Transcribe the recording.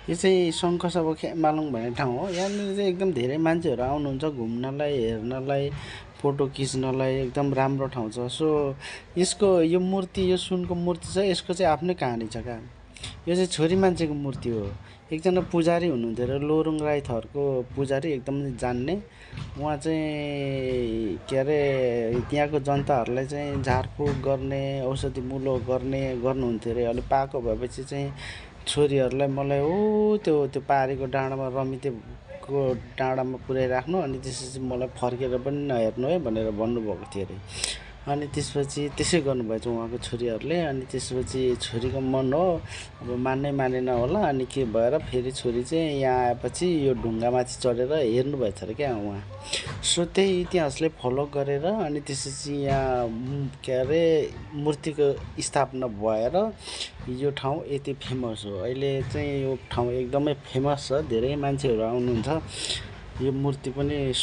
यो चाहिँ शङ्खसभा खेमालुङ भन्ने ठाउँ हो। यहाँनिर चाहिँ एकदम धेरै मान्छेहरू आउनुहुन्छ घुम्नलाई, हेर्नलाई, फोटो खिच्नलाई। एकदम राम्रो ठाउँ छ। सो यसको यो मूर्ति, यो सुनको मूर्ति छ, यसको चाहिँ आफ्नै कहानी छ क्या। यो चाहिँ छोरी मान्छेको मूर्ति हो। एकजना पुजारी हुनुहुन्थ्यो अरे, लोरुङ राई थरको पुजारी, एकदम जान्ने। उहाँ चाहिँ के अरे त्यहाँको जनताहरूलाई चाहिँ झारफुक गर्ने, औषधिमूलो गर्नुहुन्थ्यो अरे। अलि पाको भएपछि चाहिँ छोरीहरूलाई मलाई त्यो त्यो पारीको डाँडामा, रमितेको डाँडामा पुर्याइराख्नु, अनि त्यसपछि मलाई फर्केर पनि नहेर्नु है भनेर भन्नुभएको थियो अरे। अनि त्यसपछि त्यसै गर्नुभएछ उहाँको छोरीहरूले। अनि त्यसपछि छोरीको मन हो, अब मान्नै मानेन होला। अनि के भएर फेरि छोरी चाहिँ यहाँ आएपछि यो ढुङ्गामाथि चढेर हेर्नुभएछ अरे क्या उहाँ। सो त्यही इतिहासले फलो गरेर अनि त्यसपछि यहाँ के अरे मूर्तिको स्थापना भएर यो ठाउँ यति फेमस हो। अहिले चाहिँ यो ठाउँ एकदमै फेमस छ, धेरै मान्छेहरू आउनुहुन्छ। यो मूर्ति पनि